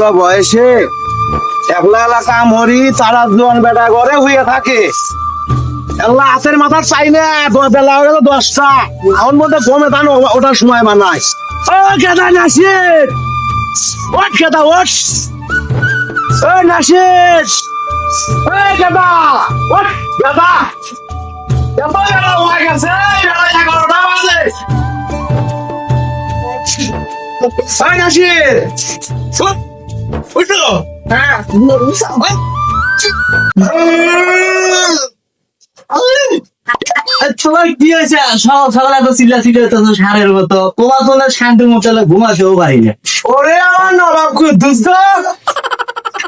বুড়া বয়সে একলা এলাকা মরি তারা জন বেটা ঘরে হইয়া থাকে। একলা হাতের মাথা চাই না, বেলা হয়ে গেল 10টা, এখন মধ্যে গমে ধান ওটার সময় মানাই। ও কেদা নাসির, ওট কেদা ওট, ও নাসির, ও কেদা ওট, কেদা কেদা হয়ে গেছে, 11টা বাজে। ওই নাসির, উঠো। হ্যাঁ তোমার কি হয়েছে? সকালে তো চিল্লা চিল্লা হতো সারের মতো, তোমার তো শান্তির মতো ঘুমাতেও পারি না। ওরে আমার নবাব দুস্থ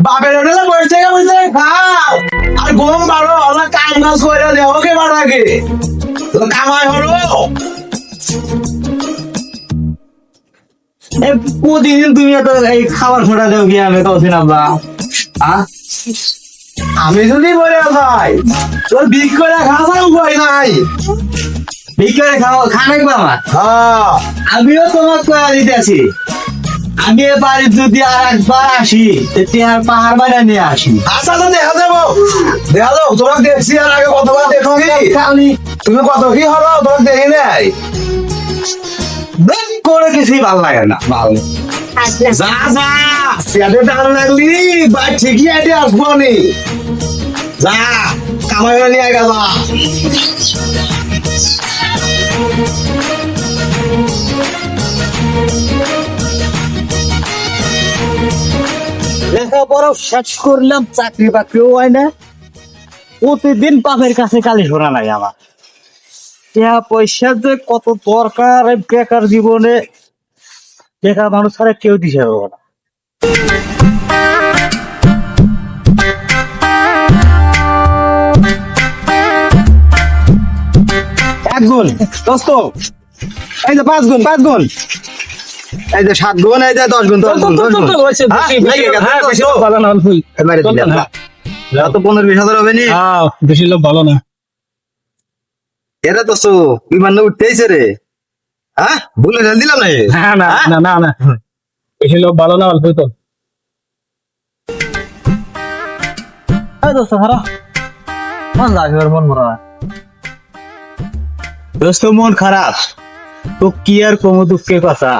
বাপের হোটেলে বসে থেকে বসে খাও আর গম বাড়ো, আমরা কাম কাজ করে দেবো কে বাড়াকে কামাই হলো। প্রতিদিন তুমি তো এই খাবার খোটা দেও কি আমি কৌছিন আব্বা? আমি যদি বলে ভাই তোর বিক করে খাওয়ার উপায় নাই। বিকেলে খানাই আমার, হ্যাঁ আমিও তোমার কয়া দিতেছি, আমি এ বাড়ি যদি আর একবার আসি আর পাহাড় বাড়া নিয়ে আসি। আচ্ছা আচ্ছা দেখা যাবো, দেখা যাবো। তোমাকে দেখছি আর আগে কতবার দেখো কি তুমি কত কি হলো তোমাকে দেখি নাই করে কিছুই ভালো লাগে না। ভালো যা যা পেটে টান লাগলি বা ঠিকই আইতে আসবো নি, যা কামাই নিয়ে গেলা। লেখাপড়া শেষ করলাম, চাকরি বাকরিও হয় না, প্রতিদিন বাপের কাছে কালি শোনা নাই আমার। পয়সা যে কত দরকার বেকার জীবনে, বেকার মানুষ ছাড়া কেউ দিতে পারবো না। এক গুণ দোস্ত, এই যে 5 গুণ, 5 গুণ, এই যে 7 গুণ, এই যে 10 গুণ, 10 গুণ, 10 গুণ। তো 15-20 হবে নি। বেশি লোক ভালো না। এরা তো বিমান উঠতেইছে রে। হ্যাঁ ভুলে ঢেল দিলাম না। হ্যাঁ না না না না, বেশি লোক ভালো না, অল্পই তো। দোস্ত মন খারাপ তো কি আর কম, দুঃখের কথা।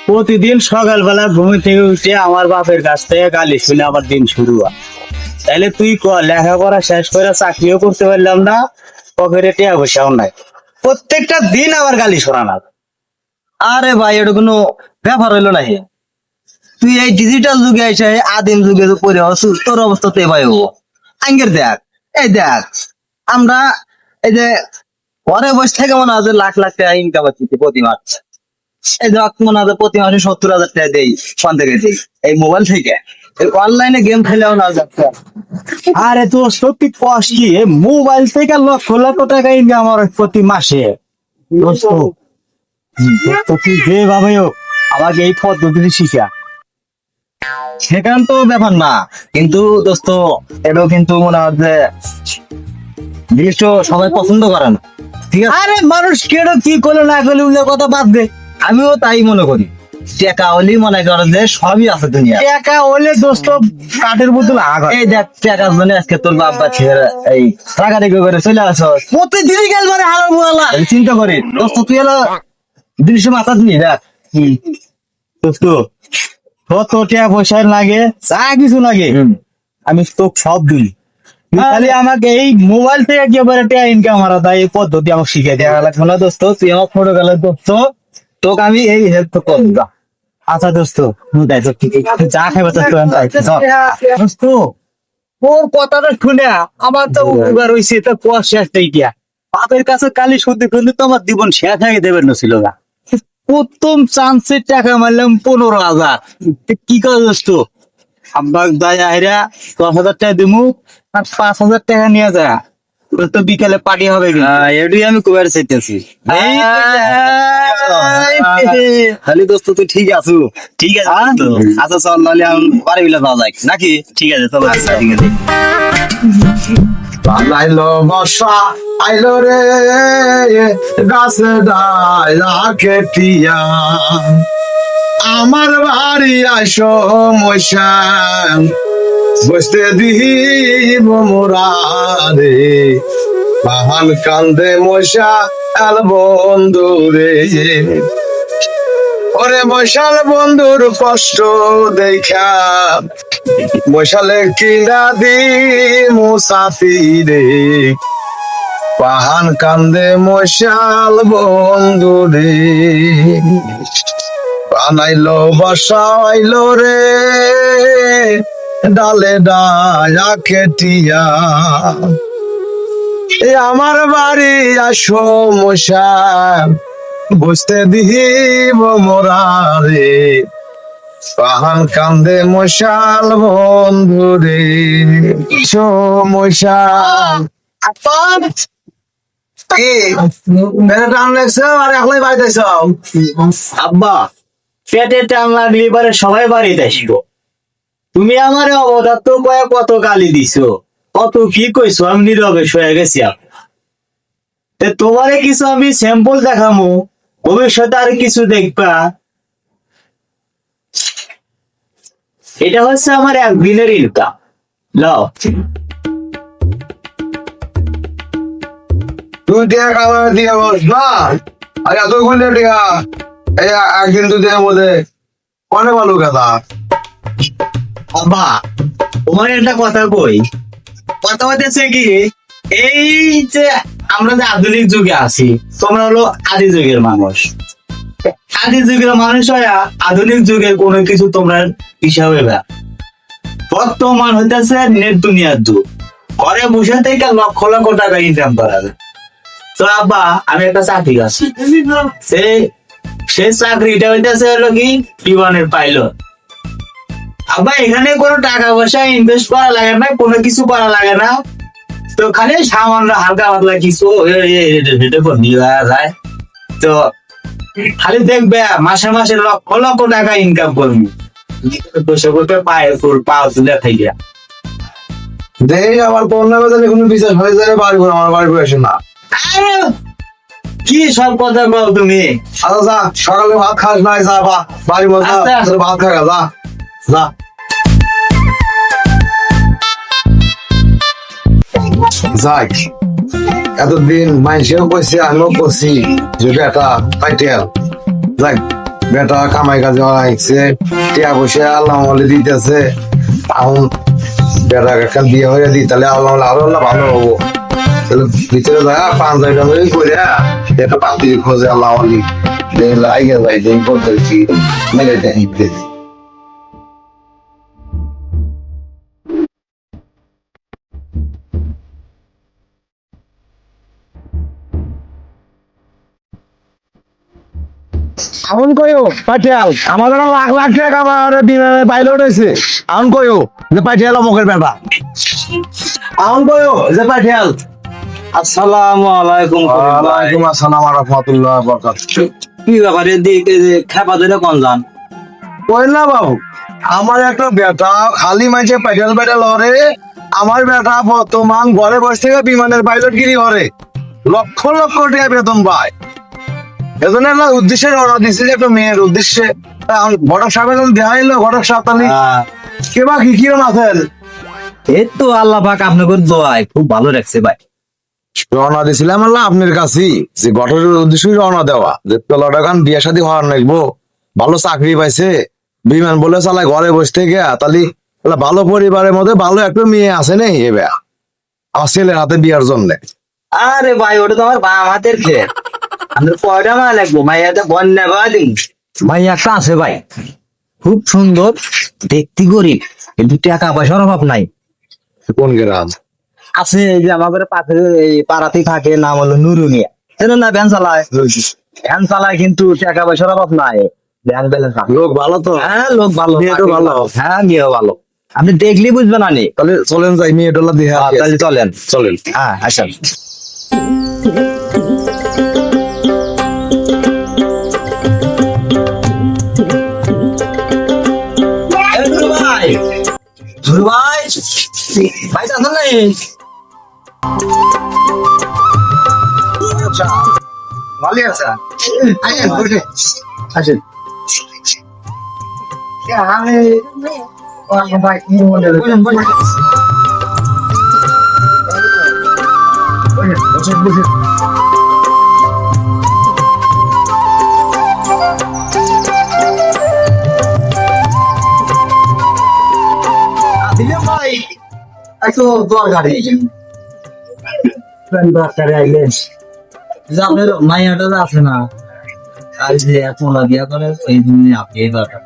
প্রতিদিন সকালবেলা ঘুম থেকে উঠে আমার বাপের কাছ থেকে গালি শুনে আমার দিন শুরু হয়। তাহলে তুই লেখাপড়া শেষ করে চাকরিও করতে পারলাম না, পকেটে টাকা পয়সাও নাই, প্রত্যেকটা দিন আমার গালি শোনানো। আরে ভাই এটা কোনো ব্যাপার হইলো না। তুই এই ডিজিটাল যুগে এসে আদিম যুগে পড়ে আছিস, তোর অবস্থা তো ভাই হবো। আঙ্গের দেখ, এই দেখ আমরা এই যে ঘরে বসে থেকে মনে হয় লাখ লাখ টাকা ইনকাম করছি প্রতি মাস। এই দেখ মনে হয় প্রতি মাসে 70,000 টাকা দেই, ফোন থেকে দেই, এই মোবাইল থেকে। অনলাইনে গেম খেলেও না যাচ্ছে। আরে তো সত্যি কষ্ট কি, মোবাইল থেকে লক্ষ লক্ষ টাকা ইনকাম আমার প্রতি মাসে। দোস্ত তুই যে ভাবে হোক আমাকে এই পদ্ধতি শিখা। সেখান তো ব্যাপার না, কিন্তু দোস্ত এটাও কিন্তু মনে হয় যে জিনিস সবাই পছন্দ করে না, ঠিক আছে? আরে মানুষ কেন কি করলো না করলে উল্লেখ কথা বাদ দে। আমিও তাই মনে করি, টাকা হলেই মনে করে যে সবই আছে দুনিয়া। টাকা হলে দোস্ত কাঠের বোতল আঘাত। এই দেখ টাকার জন্য আজকে তোর বাবা ছেড়ে এই টাকা রেখে করে চলে আসো, প্রতিদিনই গেল মানে হারার মোয়ালা। চিন্তা করি দোস্ত তুই এলো জিনিস মাথা দিবি দেখ। দোস্ত কত টাকা পয়সা লাগে, যা কিছু লাগে আমি তোকে সব দিই, খালি আমাকে এই মোবাইল থেকে একেবারে টাকা ইনকাম করা দেয় এই পদ্ধতি আমাকে শিখে দেওয়া লাগবে না। দোস্ত তুই আমার ফটো গেলে দোস্ত তোকে আমি এই হেল্প করবো। আচ্ছা দোস্ত যা খাইবে দোস্ত, ওর কথাটা শুনে আমার তো উপকার হয়েছে, তো শেষ দিয়া বাপের কাছে কালি সত্যি কিন্তু তো আমার জীবন শেষ হয়ে দেবেন ছিল না। প্রথম চান্সের টাকা মারলাম 15,000। কি কর দোস্ত, আব্বা দায় আইরা 10,000 টাকা দিমু আর 5,000 টাকা নিয়ে যা, তো বিকালে পার্টি হবে। এটাই আমি কুয়ার চাইতেছি। খালি দোস্ত তুই ঠিক আছো? ঠিক আছে আচ্ছা চল নাহলে আমি বাড়ি বিলে যাওয়া যায় নাকি? ঠিক আছে চলো। আচ্ছা ঠিক আছে। আইলো বর্ষা আইলো রে গাছে ডাইলা খেটিয়া আমার বাড়ি আসো মশান বসতে দিব মোরারে বাহান কান্দে মশা আল বন্ধু রে ওরে মশাল বন্ধুর কষ্ট দেখা মশালে কিনা দি মুসাফিরে পাহান কান্দে মশাল বন্ধু রে বানাইলো বসাইলো রে ডালে ডায়া খেটিয়া আমার বাড়ি আসো মশা বসতে দিব মোরা রে পাহান কান্দে মশাল বন্ধু রে সো মশাল কি মেরে টান লাগছে আর একলাই বাইতেছ আব্বা পেটে টান লাগলে এবারে সবাই বাড়িতে আসবো। তুমি আমার অবদার্থ কয়ে কত গালি দিছো, কত কি কইছো, আমি নীরবে শুয়ে গেছি। তোমারে কিছু আমি স্যাম্পল দেখামু, ভবিষ্যতে আর কিছু দেখবা। এটা হচ্ছে আমার একদিনের ইনকাম। লাও তুই টিয়া খাবার দিয়ে বস না আর এত গুলো টিয়া এই একদিন দুদিনের মধ্যে অনেক ভালো কথা। আব্বা তোমার একটা কথা কই, কথা হইতেছে কি, এই যে আমরা যে আধুনিক যুগে আছি, তোমরা হলো আদি যুগের মানুষ। আদি যুগের মানুষ হয় আধুনিক যুগের কোনো কিছু তোমরা হিসাবে না। বর্তমান হইতেছে নেট দুনিয়ার যুগ, ঘরে বসে থেকে লক্ষ লক্ষ টাকা ইনকাম করা যায়। তো আব্বা আমি একটা চাকরি আছি, সেই চাকরিটা হইতেছে হলো কি বিমানের পাইলট। আব্বা এখানে কোনো টাকা পয়সা ইনভেস্ট করা লাগে না, কোনো কিছু করা লাগে না, তো খালি সামান্য হালকা পাতলা কিছু যায়। তো খালি দেখবে মাসে মাসে লক্ষ লক্ষ টাকা ইনকাম করবি, বসে বসে পায়ের ফুল পাও তুলে খাইয়া। দেখ আমার কন্যা বেতনে কোনো বিশ্বাস হয়ে যায় বাড়ি করে আমার বাড়ি বসে না। আরে, কি সব কথা বল তুমি? আচ্ছা যা সকালে ভাত খাস নাই, যা বাড়ির মধ্যে আস্তে আস্তে। ভাত খা যা যা। যাই এতদিন মানুষেও কইছে আমিও করছি যে বেটা পাইটেল যাই বেটা কামাই কাজে আইছে টিয়া বসে আল্লাহ আমলে দিতেছে। এখন বেটা একটা বিয়ে হয়ে দিই তাহলে আল্লাহ আরো ভালো হবো। তাহলে ভিতরে যায় পাঞ্জাবি টাঞ্জাবি করে একটা পাতি খোঁজে আল্লাহ আলি আইগে যাই যে করতেছি মেরে দেয়। এখন কইও পাটিয়াল আমাদের লাখ লাখ টাকা আমার বিমানের পাইলট হয়েছে। এখন কইও যে পাটিয়াল অমুকের বেটা। এখন কইও যে পাটিয়াল। আসসালামু আলাইকুম। ওয়ালাইকুম আসসালাম ওয়া রাহমাতুল্লাহি ওয়া বারাকাতুহু। কি ব্যাপারে দিকে যে খাপা ধরে কোন যান? কই না বাবু আমার একটা বেটা খালি মাঝে পাটিয়াল বেটা লরে। আমার বেটা বর্তমান ঘরে বসে থেকে বিমানের পাইলট গিরি হরে লক্ষ লক্ষ টাকা বেতন পায়। এজন্য না উদ্দেশ্যে রওনা দিছি যে একটা মেয়ের উদ্দেশ্যে। ঘটক সাহেবের দেওয়া হইলো ঘটক সাহেব তাহলে কেবা কি কিরম আছেন? এই তো আল্লাহ পাক আপনাকে দোয়ায় খুব ভালো রাখছে ভাই। রওনা দিছিলাম আল্লাহ আপনার কাছে যে ঘটকের উদ্দেশ্যই রওনা দেওয়া যে পেলাটা গান বিয়ে শাদী হওয়ার নাকবো, ভালো চাকরি পাইছে, বিমান বলে চালায় ঘরে বসে থেকে তাহলে ভালো পরিবারের মধ্যে ভালো একটা মেয়ে আছে নেই এবার আমার ছেলের হাতে বিয়ার জন্য। আরে ভাই ওটা তো আমার বাম হাতের খেয়ে আমাদের কয়টা মা লাগবো মাইয়াতে বন্যা বাদিন ভাই একটা আছে ভাই খুব সুন্দর দেখতে, গরিব কিন্তু টাকা পয়সার অভাব নাই। কোন গ্রাম? আছে এই যে আমাদের পাশে এই পাড়াতেই থাকে, নাম হলো নুরুনিয়া। চেনেন না? ভ্যান চালায়, ভ্যান চালায় কিন্তু টাকা পয়সার অভাব নাই, ব্যাংক ব্যালেন্স আছে। লোক ভালো তো? হ্যাঁ লোক ভালো, মেয়েটাও ভালো। হ্যাঁ মেয়েও ভালো, আপনি দেখলেই বুঝবেন না নি। তাহলে চলেন যাই মেয়ে ডোলা দিয়ে তাহলে চলেন চলেন। হ্যাঁ আচ্ছা। ভাই ভাই ভাই জানেন নাই ভালো আছে আসেন। আপনার মাইয়াটা আছে না আজ যে এখন বিয়া করে এই জন্য আপনি এই দরকার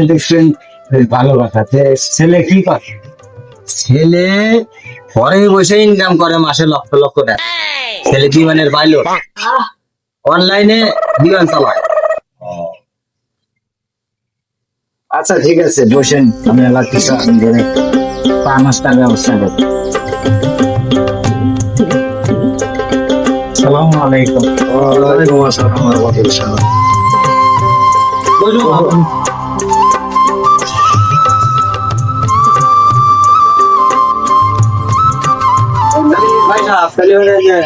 দেখছেন ভালো কথা ছেলে কি করে? ছেলে ঘরে বসে ইনকাম করে মাসে লক্ষ লক্ষ টাকা। ছেলে বিমানের পাইলট, অনলাইনে বিমান চালায়। আচ্ছা ঠিক আছে বসেন, আমি এলাকা কিছু ধরে পা নাস্তার ব্যবস্থা করি। সালামু আলাইকুম। ওয়ালাইকুম আসসালাম ওয়া রাহমাতুল্লাহ। ভাই সাহেব, তাহলে হলে যে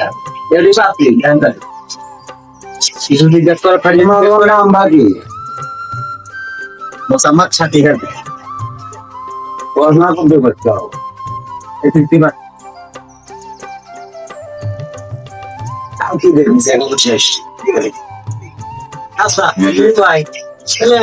এডি পাতি এন্টার কিছু জিজ্ঞেস করে ফেলি নাম ভাগি মোসাম্মদ শাকির পড়াশোনা করতে করতে হবে কি দেখুন শেষ। আচ্ছা ভাই ছেলে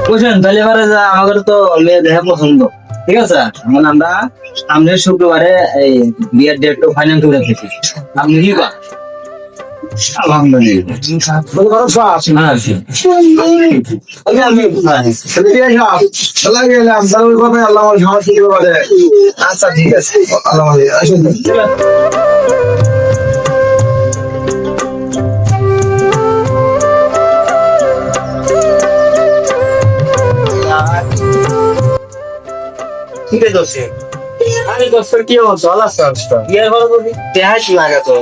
বুঝলেন, তাহলে এবারে যা আমাদের তো মেয়ে দেখা পছন্দ, ঠিক আছে? এখন আমরা সামনের শুক্রবারে এই বিয়ের ডেট ফাইনাল করে রেখেছি। আপনি কি করেন? আলহামদুলিল্লাহ আচ্ছা ঠিক আছে ঠিক আছে আরে দোস্ত কি হতো আল্লাহ সাহসটা বিয়ের ঘরে বসে দেখাই লাগা তো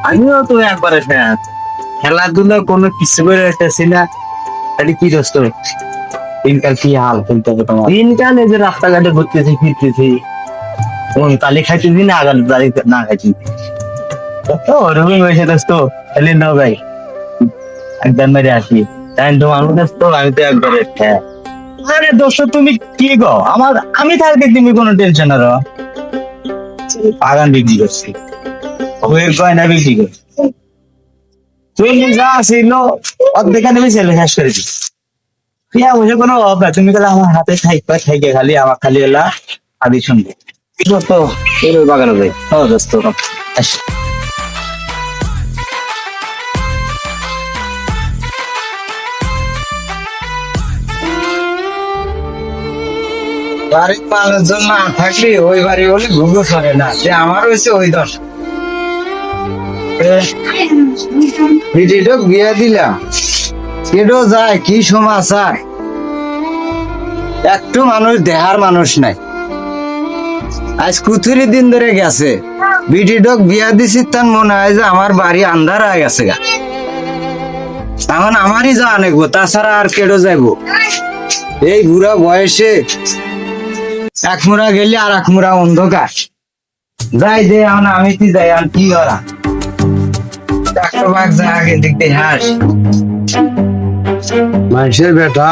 আমিও তো একবারে ফ্যান, খেলাধুলা কোনো কিছু করে আসতেছি না। তাহলে কি দোস্ত দিনকাল কি হাল বলতে হবে তোমার? দিনকাল এই যে রাস্তাঘাটে ঘুরতেছি ফিরতেছি, তালি খাইতেছি না আগার তালি না খাইছি ওরকম হয়েছে দোস্ত। তাহলে না ভাই একবার মেরে আসি, তাই তোমার দোস্ত আমি তো একবারে ফ্যান। আরে দোস্ত তুমি কি গো, আমি থাকতে তুমি কোনো টেনশন আর বাগান বিক্রি করছি, ওই গয়না বিক্রি করছি, তুমি যা ছিল অর্ধেক আমি ছেলে শেষ করে দিচ্ছি। বুঝে কোনো অভাব, তুমি খালি আমার হাতে থাকবে, থাইকে খালি আমার খালি এলা আদি শুনবে তো বাগানে যাই। ও দোস্ত আস বাড়ির মানুষজন না থাকলে ওই বাড়ি বলে ঘুঘু সরে না, যে আমার হয়েছে ওই দশ বিয়ে দিলাম কেটো যায় কি সমাচার, একটু মানুষ দেহার মানুষ নাই। আজ কুথুরি দিন ধরে গেছে বিটিডক বিয়া দিছি, তার মনে হয় যে আমার বাড়ি আন্ধার হয়ে গেছে গা, এখন আমারই যা নেবো, তাছাড়া আর কেটো যাইবো। এই বুড়া বয়সে এক মুড়া গেলে আর এক মুড়া অন্ধকার যাই যে এখন আমি কি যাই আর কি করা, ডাক্তার বাগ যা আগে দেখতে হাস মানুষের বেটা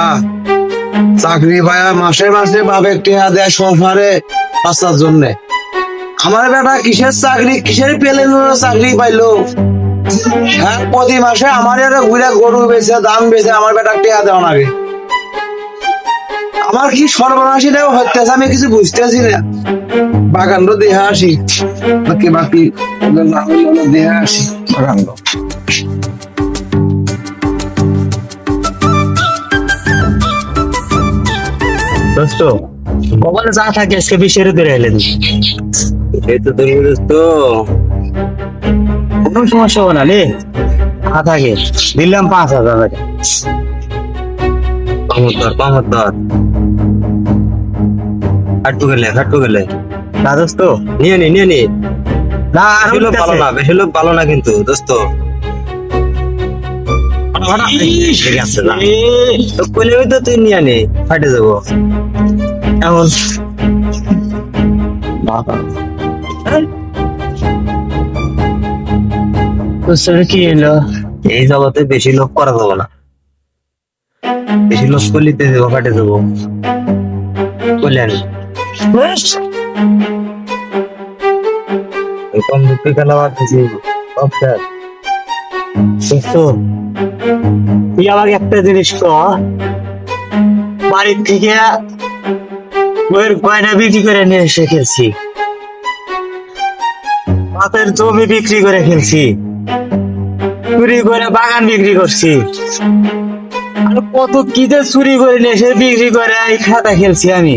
চাকরি পায়া মাসে মাসে বাবে টেয়া দেয় সংসারে বাঁচার জন্য। আমার বেটা কিসের চাকরি, কিসের পেলে চাকরি পাইলো, হ্যাঁ প্রতি মাসে আমার ঘুরে গরু বেচে দাম বেচে আমার বেটা টেয়া দেওয়া লাগে। আমার কি সর্বনাশী দেওয়া হইতেছে আমি কিছু বুঝতেছি না। বাগান দেহা আসি বাকি বাকি দেহা আসি বাগান দোস্ত কপালে যা থাকে আজকে বিষের ধরে এলেন, এই তো তুমি দোস্ত কোনো সমস্যা হবে না রে, থাকে দিলাম 5,000 টাকা। পামতদার হাঁটু গেলে না দোস্ত নিয়ে নি না বেশি লোক ভালো না, বেশি লোক ভালো না কিন্তু দোস্ত। ঠিক আছে না তো কইলে তো তুই নিয়ে নে ফাটে যাবো। এখন কি এলো? এই জগতে বেশি লোক করা যাবে না, বেশি লোক করলে দেবো কাটে দেবো বললেন। কম দুঃখে খেলা কিছু তুই আমাকে একটা জিনিস কর, বাড়ির থেকে বইয়ের গয়না বিক্রি করে নিয়ে এসে খেলছি, বাপের জমি বিক্রি করে খেলছি, চুরি করে বাগান বিক্রি করছি, আর কত কি যে চুরি করে নিয়ে এসে বিক্রি করে এই খাতা খেলছি আমি।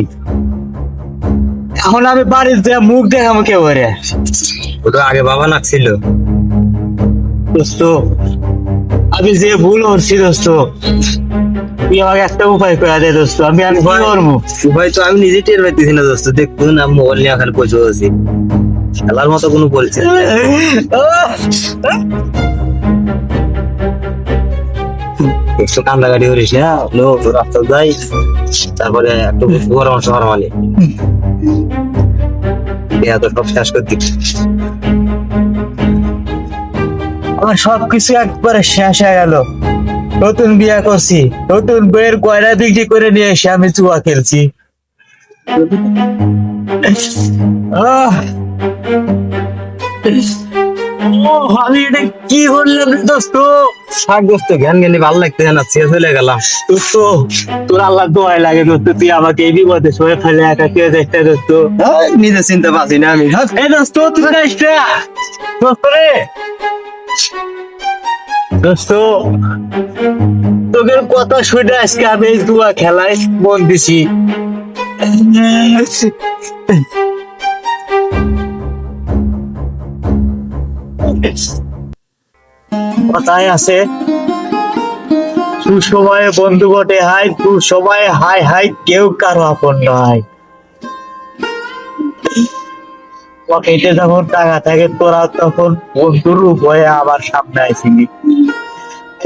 এখন আমি বাড়ির যে মুখ দেখাবো কে করে? ওটা আগে বাবা নাকছিল। দোস্ত আমি যে ভুল করছি দোস্ত, তুই আমাকে একটা উপায় করে দে দোস্ত, আমি কি করবো? ভাই তো আমি নিজে টের পাইতেছি না দোস্ত, দেখুন আমি মোবাইল নিয়ে খালি পয়সা আছি, খেলার মতো কোনো পরিচয় একটু কান্দা গাড়ি করিস না, রাস্তা যাই, তারপরে একটু পরামর্শ করা মানে তো সব শেষ করে দিচ্ছি। আমার সবকিছু একবারে শেষ হয়ে গেল, নতুন বিয়ে করছি, নতুন বইয়ের গয়না বিক্রি করে নিয়ে এসে আমি জুয়া খেলছি। আহ! আমি এটা কি করলাম রে দোস্ত? থাক দোস্ত, জ্ঞান জ্ঞানী ভালো লাগতে না, চলে গেলাম। দোস্ত তোর আল্লাহ দোয়াই লাগে দোস্ত, তুই আমাকে এই বিপদে সরে ফেলে একা কে দেখতে দোস্ত। নিজে চিনতে পারছি না আমি। এই দোস্ত তুই আসটা দোস্ত রে, দোস্ত তোদের কথা শুনে আজকে আমি এই জুয়া খেলায় মন দিছি। কথায় আছে, সুসময়ে বন্ধু বটে হাই, দুঃসময়ে হাই হাই কেউ কারো আপন নয়। পকেটে যখন টাকা থাকে তোরা তখন বন্ধুর হয়ে আবার সামনে আইছিলি,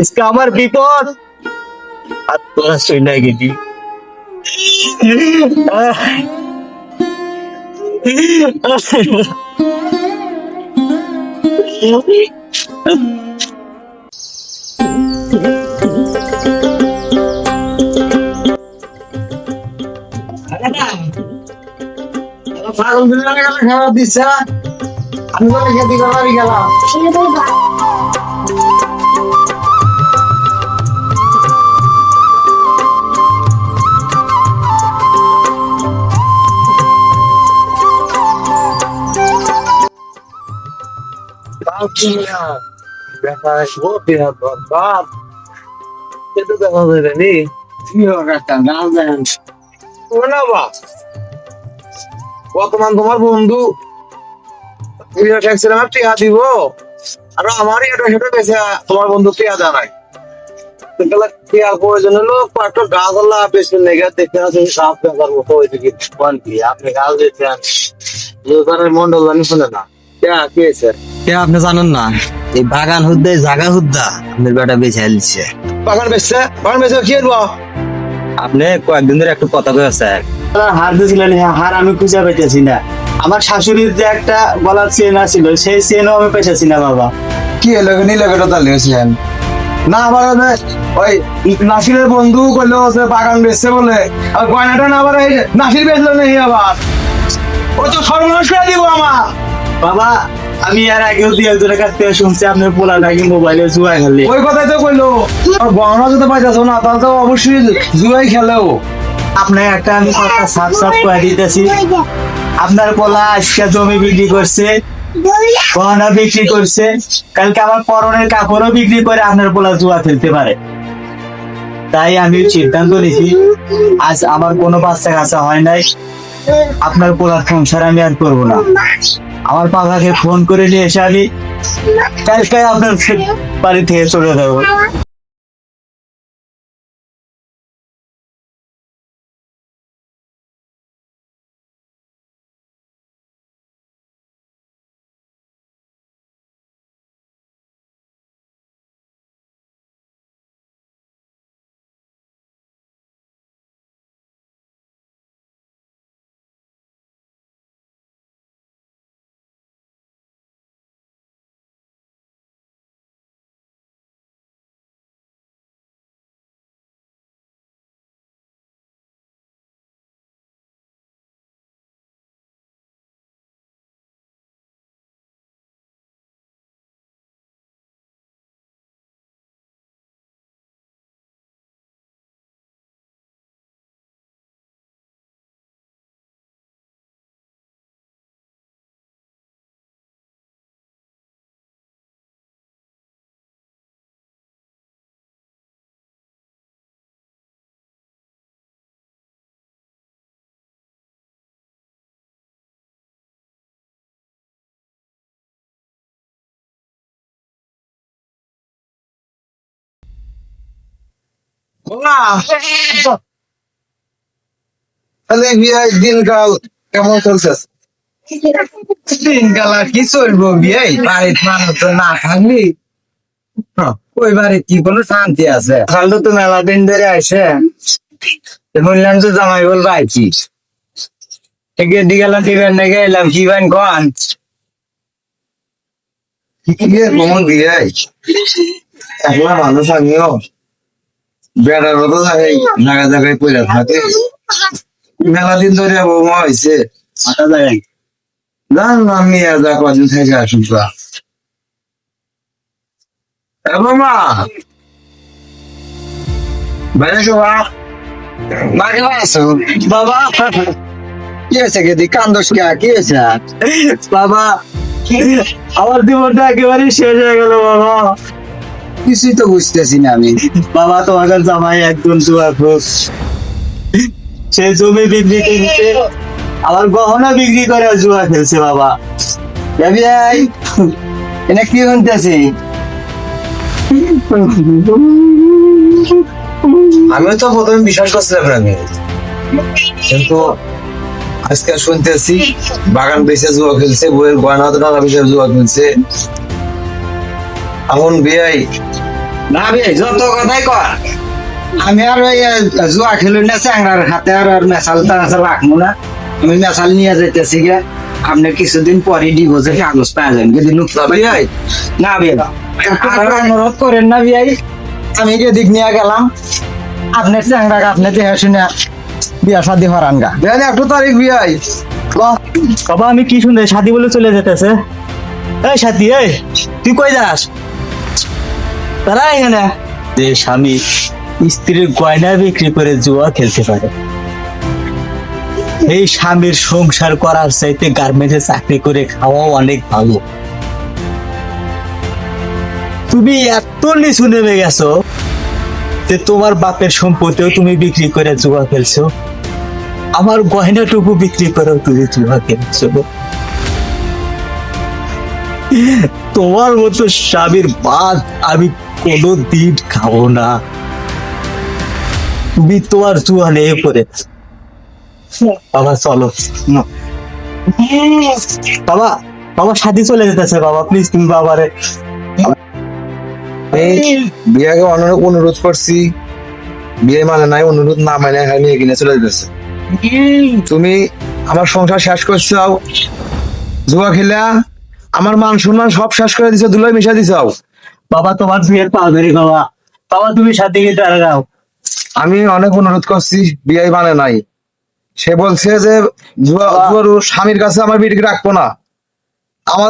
আজকে আমার বিপদ আর তোরা চলে গেলি। খাবার দিচ্ছে না, আমি বলে খেতে বাড়ি গেলাম। দেখা আসবো বাপ, কিন্তু দেখা যাবে নি বর্তমান তোমার বন্ধু ট্যাক্সির টিয়া দিব, আর আমারই এটা সেটা বেশি তোমার বন্ধু টিয়া জানাই টিয়ার প্রয়োজন হলো একটা গাছ আল্লাহ বেশি লেগে দেখতে আছে সাপ দেখার মতো হয়েছে কি আপনি গাছ দিচ্ছেন মন্ডল জানি শুনে না কি হয়েছে? আপনি জানেন না, এই বাগান হুদ্দা জায়গা হুদ্দা আপনার বেটা বেঁচে আলছে। বাগান বেচছে, বাগান বেচে কি আনবো? আপনি কয়েকদিন ধরে একটু কথা কয়েছে, হার দিয়েছিলেন, হার আমি খুঁজে পেতেছি না। আমার শাশুড়ির যে একটা গলার চেন আছিল সেই চেনও আমি পেয়েছি না বাবা। কি এলো নীলকেটা তাহলে হয়েছেন না? আবার ওই নাসিরের বন্ধু কইলো যে বাগান বেচছে বলে, আর গয়নাটা না আবার নাসির বেচলো নেই, আবার ও তো সর্বনাশ করে দিব আমার। বাবা আমি আর আগেও দুই একজনের কাছ থেকে শুনছি আপনার পোলা নাকি মোবাইলে জুয়া খেলে। ওই কথাই তো কইলো, আর গহনা যদি পাইতেছো না তাহলে তো অবশ্যই জুয়াই খেলেও। আপনার একটা আমি কথা সাফ সাফ করে দিতেছি, আপনার পোলা আজকে জমি বিক্রি করছে, গহনা বিক্রি করছে, কালকে আমার পরনের কাপড়ও বিক্রি করে আপনার পোলা জুয়া খেলতে পারে। তাই আমি সিদ্ধান্ত নিয়েছি, আজ আমার কোনো বাচ্চা কাচ্চা হয় নাই, আপনার পোলার সংসার আমি আর করবো না। আমার পাপাকে ফোন করে নিয়ে এসে আমি কালকে আপনার বাড়ি থেকে চলে যাবো। বাবা, তাহলে বিয়াই দিনকাল কেমন চলছে? দিনকাল আর কি চলবো বিয়ে বাড়ির মানুষ তো না থাকলি ওই বাড়ির কি কোনো শান্তি আছে? খালু তো মেলা দিন ধরে আসে, বললাম তো জামাই বল পাইছি গেলাম টিফেন নাকি এলাম কি বাইন কন বিয়ে কেমন বিয়াই? একলা মানুষ আমিও বেড়ার মতো জায়গায় জায়গায় পড়ে থাকে। মেলা দিন ধরে বৌমা হয়েছে, মাথা যায় জান না আমি যা কদিন থেকে আসুন বৌমা বাইরে শোভা বাড়ি আছো বাবা কি হয়েছে গেদি কান্দোস কে কি হয়েছে বাবা, আমার জীবনটা একেবারে শেষ হয়ে গেল বাবা। কিছুই তো বুঝতেছি না আমি। বাবা, তোমার জামাই একজন জুয়াখোর। সে জমি বিক্রি করছে, আমার গহনা বিক্রি করে জুয়া খেলছে বাবা। এটা কি শুনতেছি? আমিও তো প্রথমে বিশ্বাস করছিলাম না, কিন্তু আজকে শুনতেছি বাগান বেঁচে জুয়া খেলছে, বইয়ের গয়না টাকা বেঁচে জুয়া খেলছে। এমন বিয়াই না বে যত কথাই কর, আমি আর ওই জুয়া খেলুন না চ্যাংরার হাতে আর মেশাল টাশাল রাখবো না। আমি মেশাল নিয়ে যাইতেছি গে, আপনি কিছুদিন পরে ডিভোর্সে কাগজ পাওয়া যাবেন যদি বিয়াই না বিয়ে অনুরোধ করেন না বিয়াই। আমি যেদিক নিয়ে গেলাম আপনার চ্যাংরাকে আপনি দেখে শুনে বিয়া শাদি হরান গা। বিয়াই একটু তারিখ বিয়াই বাবা, আমি কি শুনতে সাথী বলে চলে যেতেছে। এই সাথী, এই তুই কই যাস? তারা এখানে যে স্বামী স্ত্রীর গয়না বিক্রি করে জুয়া খেলতে পারে, এই স্বামীর সংসার করার চাইতে গার্মেন্টে চাকরি করে খাওয়াও অনেক ভালো। তুমি এত নিচু নেমে গেছো যে তোমার বাপের সম্পত্তিও তুমি বিক্রি করে জুয়া খেলছো, আমার গয়নাটুকু বিক্রি করেও তুমি জুয়া খেলছো। তোমার মতো স্বামীর ভাত আমি কোনোদিন খাবো না। তুমি তোমার জুয়া নিয়ে পড়ে বাবা, চলো বাবা। বাবা সাথী চলে যেতেছে বাবা, প্লিজ তুমি বাবারে। বিয়াকে অনুরোধ করছি, বিয়ে মানে নাই, অনুরোধ না মানে খালি এখানে চলে যেতেছে। তুমি আমার সংসার শেষ করছো, জুয়া খেলা আমার মান সম্মান সব শেষ করে দিছো, দুলাই মিশা দিছাও। বাবা তোমার বিয়ের পা ধরি বাবা, বাবা তুমি সাথীকে দাঁড়াও। আমি অনেক অনুরোধ করছি, বিয়ে মানে নাই। সে বলছে যে জুয়ার স্বামীর কাছে আমার বিটিকে রাখবো না।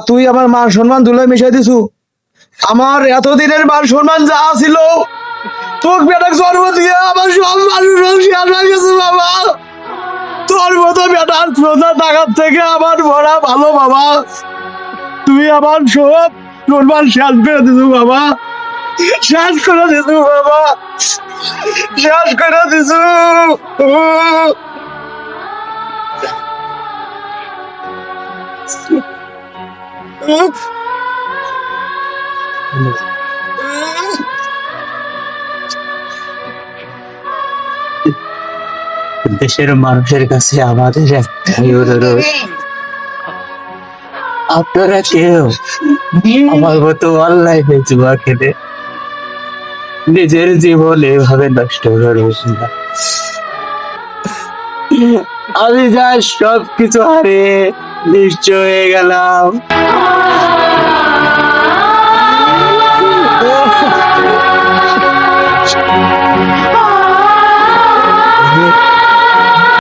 তুই আমার মান সম্মান দুলাই মিশাই দিছু। আমার এতদিনের মান সম্মান যা ছিল, তোর বেটাক জন্ম দিয়ে আমার সব মানুষ শেষ হয়ে গেছে বাবা। তোর মতো বেটার প্রজা টাকার থেকে আমার ভরা ভালো বাবা। তুই আমার সব সম্মান শেষ করে দিছু বাবা, শেষ করে দিছু বাবা, শেষ করে দিছু। দেশের মানুষের কাছে আমাদের একটাই অনুরোধ, আপনারা কেউ আমার মতো অনলাইনে জুয়া খেলে নিজের জীবন এভাবে নষ্ট করবেন না। আমি যা সবকিছু হারে নিশ্চয় হয়ে গেলাম।